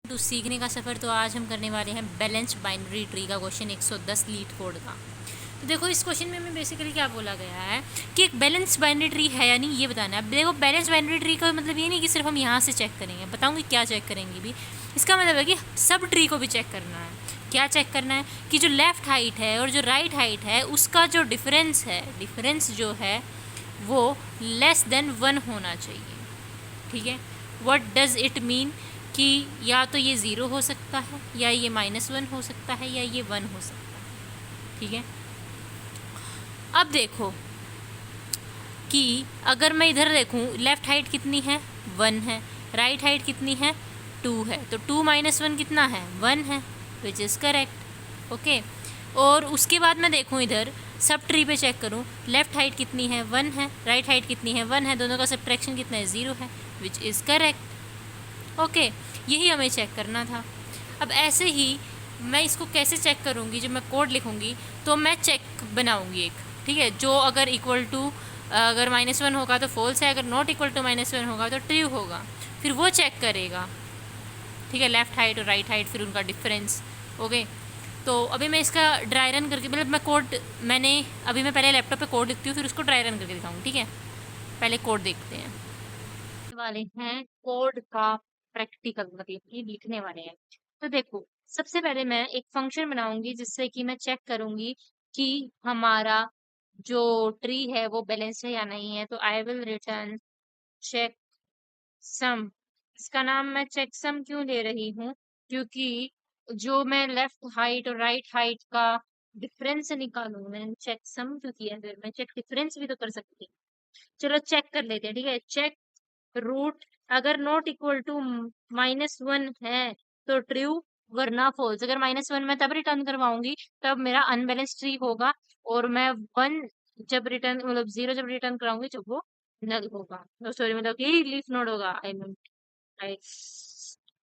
To सीखने का सफ़र। तो आज हम करने वाले हैं बैलेंस्ड बाइनरी ट्री का क्वेश्चन 110 लीड कोड का। तो देखो इस क्वेश्चन में बेसिकली क्या बोला गया है कि एक बैलेंस बाइनरी ट्री है या नहीं ये बताना है। अब देखो बैलेंस बाइनरी ट्री का मतलब ये नहीं कि सिर्फ हम यहाँ से चेक करेंगे, बताऊँगी क्या चेक करेंगे भी। इसका मतलब है कि सब ट्री को भी चेक करना है। क्या चेक करना है कि जो लेफ़्ट हाइट है और जो राइट हाइट है उसका जो डिफरेंस है, डिफरेंस जो है वो लेस देन 1 होना चाहिए। ठीक है, व्हाट डज़ इट मीन कि या तो ये ज़ीरो हो सकता है या ये -1 हो सकता है या ये 1 हो सकता है। ठीक है, अब देखो कि अगर मैं इधर देखूँ लेफ़्ट हाइट कितनी है 1 है, राइट हाइट कितनी है 2 है, तो 2 - 1 कितना है 1 है, विच इज़ करेक्ट। ओके, और उसके बाद मैं देखूँ इधर सब ट्री पे चेक करूँ, लेफ़्ट हाइट कितनी है 1 है, राइट हाइट कितनी है 1 है, दोनों का सब्ट्रैक्शन कितना है 0 है, विच इज़ करेक्ट। ओके, यही हमें चेक करना था। अब ऐसे ही मैं इसको कैसे चेक करूँगी, जब मैं कोड लिखूँगी तो मैं चेक बनाऊँगी एक। ठीक है, जो अगर इक्वल टू अगर -1 होगा तो फॉल्स है, अगर नॉट इक्वल टू -1 होगा तो ट्रू होगा, फिर वो चेक करेगा। ठीक है, लेफ़्ट हाइट और राइट हाइट, फिर उनका डिफरेंस। ओके, तो अभी मैं इसका ड्राई रन करके, मतलब मैं कोड अभी मैं पहले लैपटॉप पे कोड लिखती हूँ फिर उसको ड्राई रन करके दिखाऊँगी। ठीक है, पहले कोड देखते हैं। वाले हैं कोड का प्रैक्टिकल, मतलब कि लिखने वाले हैं। तो देखो सबसे पहले मैं एक फंक्शन बनाऊंगी जिससे कि मैं चेक करूंगी कि हमारा जो ट्री है वो बैलेंस है या नहीं है। तो आई विल रिटर्न चेक सम। इसका नाम मैं चेक सम क्यों ले रही हूँ, क्योंकि जो मैं लेफ्ट हाइट और राइट हाइट का डिफरेंस निकालूंगी, मैंने चेक सम क्यों किया, फिर मैं चेक डिफरेंस भी तो कर सकती हूँ। चलो चेक कर लेते हैं। ठीक है, चेक रूट, अगर नॉट इक्वल टू -1 है तो ट्रू, वरना फॉल्स। अगर -1 मैं तब रिटर्न करवाऊंगी तब मेरा अनबैलेंस ट्री होगा, और मैं 1 जब रिटर्न, मतलब 0 जब रिटर्न कराऊंगी जब वो नल होगा, सॉरी मतलब कि लीफ नोड होगा। आई मीन आई,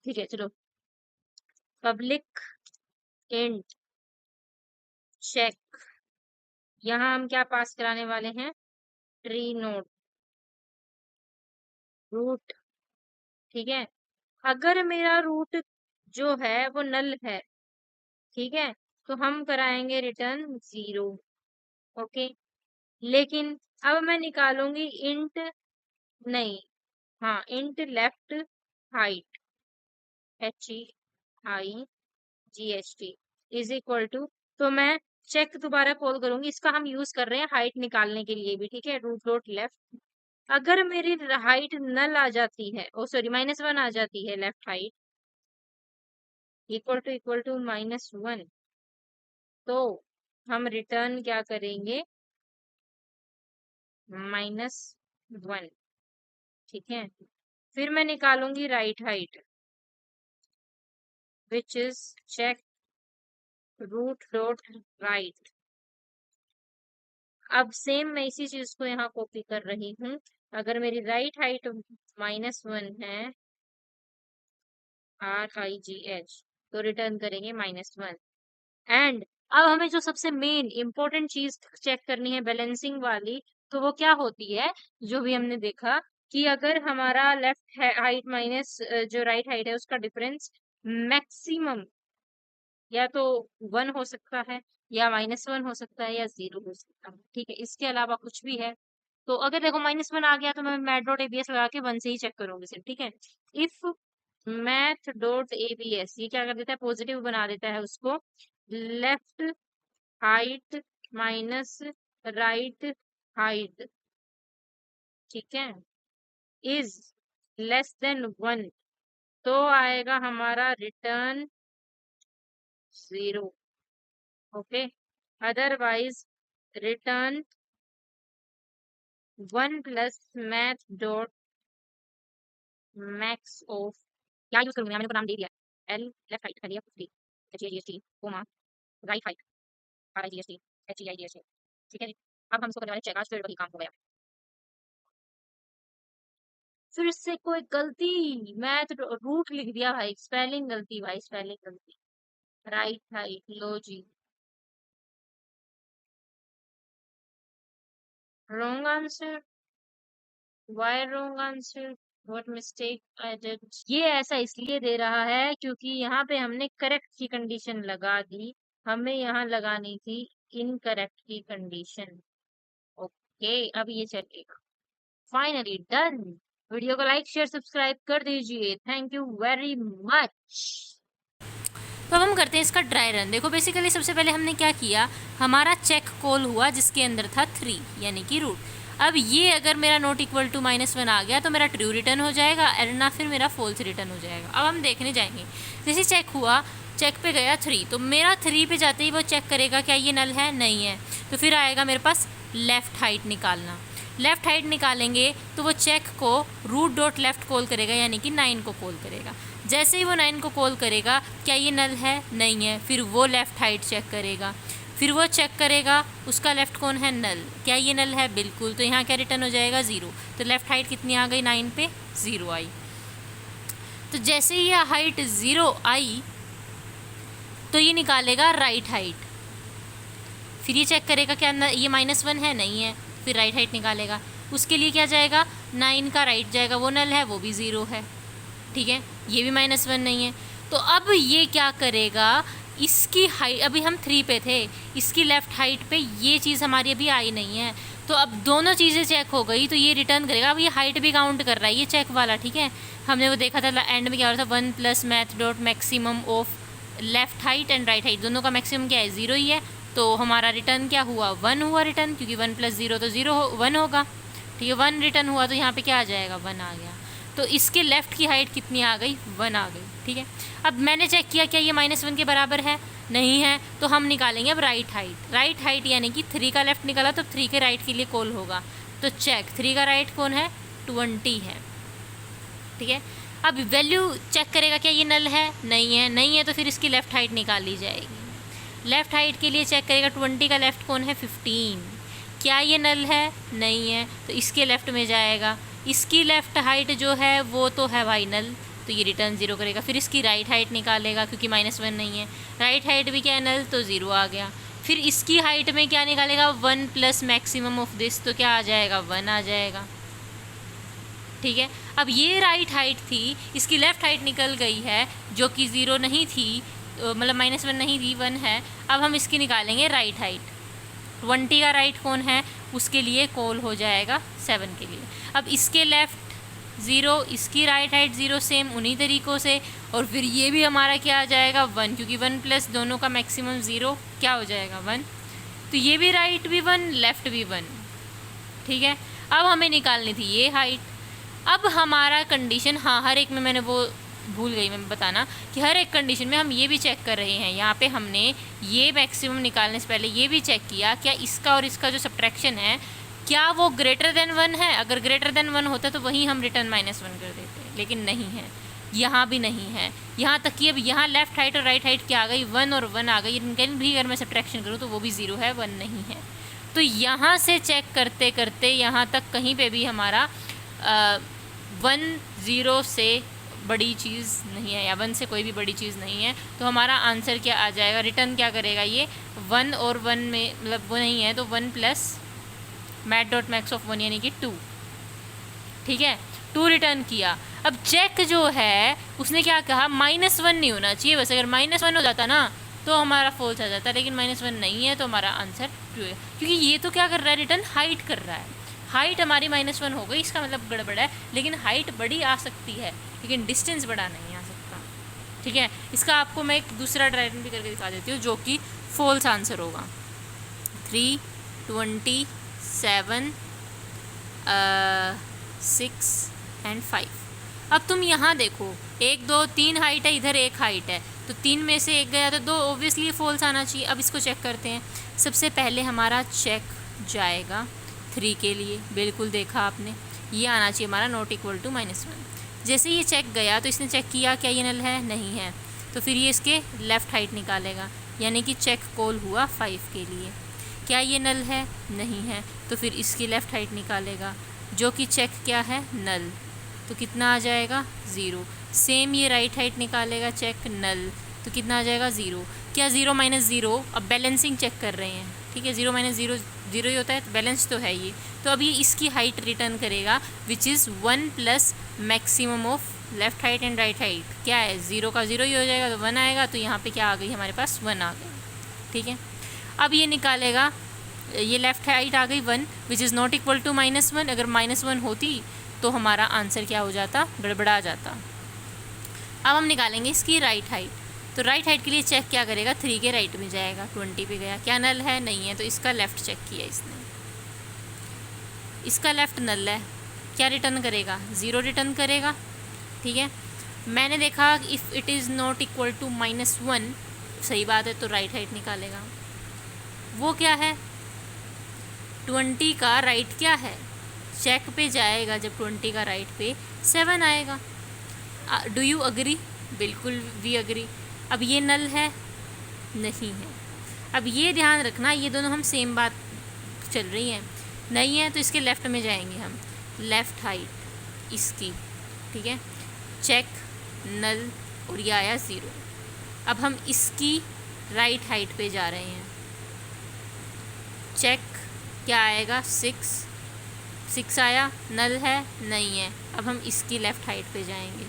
ठीक है चलो, पब्लिक इंट चेक, यहाँ हम क्या पास कराने वाले हैं, ट्री नोड रूट। ठीक है, अगर मेरा रूट जो है वो नल है, ठीक है, तो हम कराएंगे रिटर्न 0। ओके, लेकिन अब मैं निकालूंगी इंट, नहीं, हाँ int left height, HEIGHT is equal to, तो मैं चेक दोबारा कॉल करूंगी, इसका हम यूज कर रहे हैं हाइट निकालने के लिए भी। ठीक है, रूट डॉट लेफ्ट, अगर मेरी हाइट नल आ जाती है, ओ सॉरी -1 आ जाती है, लेफ्ट हाइट इक्वल टू -1, तो हम रिटर्न क्या करेंगे, -1। ठीक है, फिर मैं निकालूंगी right height, which is check root dot right. अब सेम मैं इसी चीज को यहाँ कॉपी कर रही हूँ, अगर मेरी राइट हाइट -1 है, RIGH, तो रिटर्न करेंगे -1। एंड अब हमें जो सबसे मेन इंपॉर्टेंट चीज चेक करनी है बैलेंसिंग वाली, तो वो क्या होती है, जो भी हमने देखा कि अगर हमारा लेफ्ट हाइट माइनस जो राइट हाइट है उसका डिफरेंस मैक्सिमम या तो 1 हो सकता है, या -1 हो सकता है, या 0 हो सकता है। ठीक है, इसके अलावा कुछ भी है। तो अगर देखो -1 आ गया तो मैं मैथ डॉट एबीएस लगा के 1 से ही चेक करूंगी सिर्फ। ठीक है, इफ मैथ डॉट एबीएस ये क्या कर देता है, पॉजिटिव बना देता है उसको, left height minus right height, ठीक है, इज लेस देन 1, तो आएगा हमारा return 0। Okay, otherwise return 1 plus math dot max of, क्या यूज करूंगी, मैंने को नाम दे दिया, एल लेफ्ट हाइट कर दिया 50, HEIGHT comma right height RIGHT HEIGHT। ठीक है जी, अब हम इसको करने वाले चेक, आज फिर वही काम हो गया, फिर से कोई गलती, मैथ रूट लिख दिया भाई, स्पेलिंग गलती भाई, स्पेलिंग गलती, राइट हाइट, लो जी, wrong answer, why wrong answer, what mistake I did, ये ऐसा इसलिए दे रहा है क्योंकि यहाँ पे हमने करेक्ट की कंडीशन लगा दी, हमें यहाँ लगानी थी इनकरेक्ट की कंडीशन। ओके, अब ये चलेगा। Finally done. वीडियो को लाइक शेयर सब्सक्राइब कर दीजिए, थैंक यू वेरी मच। तो अब हम करते हैं इसका ड्राई रन। देखो बेसिकली सबसे पहले हमने क्या किया, हमारा चेक कॉल हुआ जिसके अंदर था 3 यानी कि रूट। अब ये अगर मेरा नॉट इक्वल टू -1 आ गया तो मेरा ट्रू रिटर्न हो जाएगा, ना फिर मेरा फॉल्स रिटर्न हो जाएगा। अब हम देखने जाएंगे, जैसे चेक हुआ, चेक पे गया 3, तो मेरा 3 पे जाते ही वो चेक करेगा क्या ये नल है, नहीं है, तो फिर आएगा मेरे पास लेफ़्ट हाइट निकालना। लेफ़्ट हाइट निकालेंगे तो वो चेक को रूट डॉट लेफ़्ट कॉल करेगा यानी कि 9 को कॉल करेगा। जैसे ही वो 9 को कॉल करेगा, क्या ये नल है, नहीं है, फिर वो लेफ़्ट हाइट चेक करेगा, फिर वो चेक करेगा उसका लेफ़्ट कौन है, नल, क्या ये नल है, बिल्कुल, तो यहाँ क्या रिटर्न हो जाएगा 0। तो लेफ़्ट हाइट कितनी आ गई, 9 पे 0 आई। तो जैसे ही ये हाइट 0 आई तो ये निकालेगा राइट हाइट, फिर ये चेक करेगा क्या ये -1 है, नहीं है, फिर राइट हाइट निकालेगा। उसके लिए क्या जाएगा, 9 का राइट जाएगा, वो नल है, वो भी 0 है, ठीक है, ये भी -1 नहीं है। तो अब ये क्या करेगा, इसकी हाइट, अभी हम 3 पे थे, इसकी लेफ़्ट हाइट पे ये चीज़ हमारी अभी आई नहीं है, तो अब दोनों चीज़ें चेक हो गई तो ये रिटर्न करेगा। अब ये हाइट भी काउंट कर रहा है, ये चेक वाला, ठीक है, हमने वो देखा था एंड में क्या हो रहा था, 1 plus math dot maximum of left height and right height, दोनों का मैक्सिमम क्या है, 0 ही है, तो हमारा रिटर्न क्या हुआ, 1 हुआ रिटर्न, क्योंकि 1 + 0 तो 0 1 होगा, ठीक है, 1 रिटर्न हुआ, तो यहाँ पे क्या आ जाएगा, 1 आ गया। तो इसके लेफ़्ट की हाइट कितनी आ गई, 1 आ गई, ठीक है। अब मैंने चेक किया क्या ये -1 के बराबर है, नहीं है, तो हम निकालेंगे अब राइट हाइट। राइट हाइट यानी कि 3 का लेफ़्ट निकाला तो 3 के राइट के लिए कॉल होगा, तो चेक 3 का राइट कौन है, 20 है, ठीक है। अब वैल्यू चेक करेगा क्या ये नल है, नहीं है, नहीं है, तो फिर इसकी लेफ़्ट हाइट निकाली जाएगी। लेफ़्ट हाइट के लिए चेक करेगा 20 का लेफ़्ट कौन है, 15, क्या ये नल है, नहीं है, तो इसके लेफ़्ट में जाएगा। इसकी लेफ़्ट हाइट जो है वो तो है भाई नल, तो ये रिटर्न 0 करेगा। फिर इसकी राइट हाइट निकालेगा क्योंकि -1 नहीं है, राइट हाइट भी क्या है, नल, तो 0 आ गया। फिर इसकी हाइट में क्या निकालेगा, 1 प्लस मैक्सिमम ऑफ दिस, तो क्या आ जाएगा, 1 आ जाएगा, ठीक है। अब ये राइट हाइट थी, इसकी लेफ़्ट हाइट निकल गई है जो कि 0 नहीं थी, मतलब -1 नहीं थी, 1 है। अब हम इसकी निकालेंगे राइट हाइट, 20 का राइट कौन है, उसके लिए कॉल हो जाएगा 7 के लिए। अब इसके लेफ़्ट 0, इसकी राइट हाइट 0, सेम उन्हीं तरीक़ों से, और फिर ये भी हमारा क्या आ जाएगा, 1, क्योंकि 1 प्लस दोनों का मैक्सिमम 0 क्या हो जाएगा, 1, तो ये भी राइट भी 1, लेफ़्ट भी 1, ठीक है। अब हमें निकालनी थी ये हाइट। अब हमारा कंडीशन, हाँ, हर एक में मैंने वो भूल गई मैं बताना कि हर एक कंडीशन में हम ये भी चेक कर रहे हैं, यहाँ पे हमने ये मैक्सिमम निकालने से पहले ये भी चेक किया क्या इसका और इसका जो सब्ट्रैक्शन है क्या वो ग्रेटर देन 1 है। अगर ग्रेटर देन 1 होता तो वहीं हम रिटर्न -1 कर देते, लेकिन नहीं है, यहाँ भी नहीं है। यहाँ तक कि अब यहाँ लेफ़्ट हाइट और राइट हाइट क्या आ गई, 1 और 1 आ गई, इनका भी अगर मैं सब्ट्रैक्शन करूँ तो वो भी 0 है, 1 नहीं है। तो यहाँ से चेक करते करते यहाँ तक कहीं पे भी हमारा 1 0 से बड़ी चीज़ नहीं है, या 1 से कोई भी बड़ी चीज़ नहीं है, तो हमारा आंसर क्या आ जाएगा, रिटर्न क्या करेगा ये, 1 और 1 में मतलब वो नहीं है, तो 1 plus math dot max of 1 यानी कि 2, ठीक है, 2 रिटर्न किया। अब चेक जो है उसने क्या कहा, -1 नहीं होना चाहिए, बस अगर -1 हो जाता ना तो हमारा फॉल्स आ जाता, लेकिन -1 नहीं है तो हमारा आंसर ट्रू है। क्योंकि ये तो क्या कर रहा है, रिटर्न हाइट कर रहा है, हाइट हमारी -1 हो गई, इसका मतलब गड़बड़ है, लेकिन हाइट बड़ी आ सकती है लेकिन डिस्टेंस बड़ा नहीं आ सकता, ठीक है। इसका आपको मैं एक दूसरा ड्राइवन भी करके दिखा देती हूँ जो कि फॉल्स आंसर होगा। 3 27 6 एंड 5। अब तुम यहाँ देखो 1 2 3 हाइट है, इधर 1 हाइट है, तो 3 में से 1 गया तो 2 ऑब्वियसली फॉल्स आना चाहिए। अब इसको चेक करते हैं। सबसे पहले हमारा चेक जाएगा 3 के लिए, बिल्कुल देखा आपने, ये आना चाहिए हमारा नॉट इक्वल टू -1। जैसे ये चेक गया तो इसने चेक किया क्या ये नल है, नहीं है, तो फिर ये इसके लेफ़्ट हाइट निकालेगा, यानी कि चेक कॉल हुआ 5 के लिए। क्या ये नल है, नहीं है, तो फिर इसकी लेफ़्ट हाइट निकालेगा जो कि चेक क्या है, नल, तो कितना आ जाएगा 0। सेम ये राइट हाइट निकालेगा, चेक नल, तो कितना आ जाएगा 0। क्या 0 - 0, अब बैलेंसिंग चेक कर रहे हैं, ठीक है, 0 माइनस 0 0 ही होता है, तो बैलेंस तो है ये। तो अब ये इसकी हाइट रिटर्न करेगा which is 1 plus maximum of left height and right height. क्या है, 0 का 0 ही हो जाएगा तो 1 आएगा, तो यहाँ पे क्या आ गई हमारे पास 1 आ गई। ठीक है, अब ये निकालेगा, ये लेफ्ट हाइट आ गई 1 which is not equal to -1। अगर -1 होती तो हमारा आंसर क्या हो जाता, गड़बड़ा जाता। अब हम निकालेंगे इसकी राइट हाइट। तो राइट हाइट के लिए चेक क्या करेगा, 3 के राइट में जाएगा, 20 पे गया, क्या नल है, नहीं है, तो इसका लेफ़्ट चेक किया इसने, इसका लेफ़्ट नल है, क्या रिटर्न करेगा, 0 रिटर्न करेगा। ठीक है, मैंने देखा if it is not equal to -1, सही बात है, तो राइट हाइट निकालेगा। वो क्या है, 20 का राइट क्या है, चेक पे जाएगा, जब 20 का राइट पे 7 आएगा। डू यू अग्री, बिल्कुल वी अग्री। अब ये नल है, नहीं है। अब ये ध्यान रखना, ये दोनों हम सेम बात चल रही हैं, नहीं है तो इसके लेफ़्ट में जाएंगे हम, लेफ़्ट हाइट इसकी, ठीक है, चेक नल, और ये आया 0। अब हम इसकी राइट हाइट पे जा रहे हैं, चेक क्या आएगा, 6 आया, नल है, नहीं है। अब हम इसकी लेफ़्ट हाइट पे जाएंगे,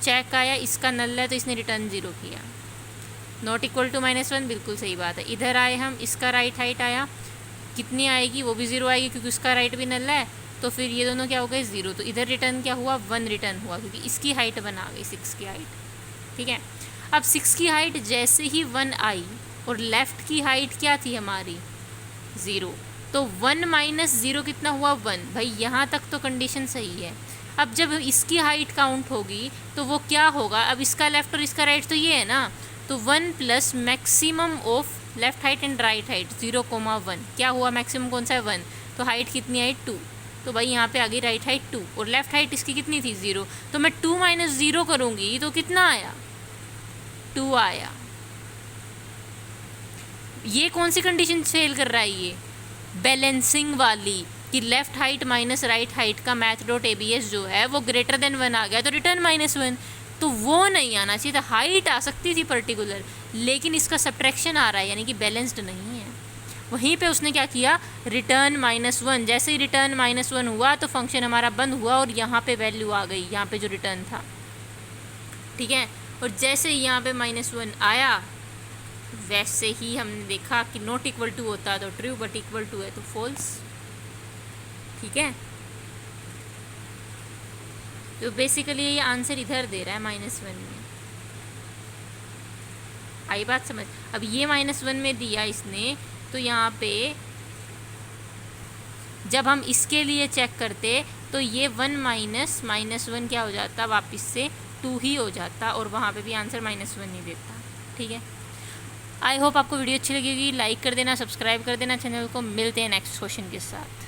चेक आया, इसका नल है तो इसने रिटर्न 0 किया, नॉट इक्वल टू -1, बिल्कुल सही बात है। इधर आए हम, इसका राइट हाइट आया, कितनी आएगी, वो भी 0 आएगी क्योंकि उसका राइट भी नल है, तो फिर ये दोनों क्या हो गए, 0। तो इधर रिटर्न क्या हुआ, 1 रिटर्न हुआ, क्योंकि इसकी हाइट 1 आ गई, 6 की हाइट। ठीक है, अब 6 की हाइट जैसे ही 1 आई और लेफ़्ट की हाइट क्या थी हमारी, 0, तो 1 माइनस 0 कितना हुआ, 1। भाई यहाँ तक तो कंडीशन सही है। अब जब इसकी हाइट काउंट होगी तो वो क्या होगा, अब इसका लेफ़्ट और इसका राइट तो ये है ना, तो 1 plus maximum of left height and right height 0,1, क्या हुआ, मैक्सिमम कौन सा है, 1, तो हाइट कितनी आई, 2, तो भाई यहाँ पे आ गई राइट हाइट 2, और लेफ़्ट हाइट इसकी कितनी थी, 0, तो मैं 2 माइनस 0 करूँगी तो कितना आया, 2 आया। ये कौन सी कंडीशन फेल कर रहा है, ये बैलेंसिंग वाली, कि left height minus right height का मैथ.abs जो है वो ग्रेटर देन 1 आ गया, तो रिटर्न -1, तो वो नहीं आना चाहिए था। हाइट आ सकती थी पर्टिकुलर, लेकिन इसका सब्ट्रैक्शन आ रहा है, यानी कि बैलेंस्ड नहीं है। वहीं पे उसने क्या किया, रिटर्न -1, जैसे ही रिटर्न -1 हुआ तो फंक्शन हमारा बंद हुआ और यहाँ पे वैल्यू आ गई, यहाँ पे जो रिटर्न था। ठीक है, और जैसे ही यहाँ पे -1 आया, वैसे ही हमने देखा कि नॉट इक्वल टू होता तो ट्रू, बट इक्वल टू है तो फॉल्स। ठीक है, तो बेसिकली ये आंसर इधर दे रहा है -1 में, आई बात समझ। अब ये -1 में दिया इसने, तो यहाँ पे जब हम इसके लिए चेक करते तो ये 1 माइनस -1 क्या हो जाता, वापस से 2 ही हो जाता, और वहाँ पे भी आंसर -1 ही देता। ठीक है, आई होप आपको वीडियो अच्छी लगी होगी, लाइक कर देना, सब्सक्राइब कर देना चैनल को। मिलते हैं नेक्स्ट क्वेश्चन के साथ।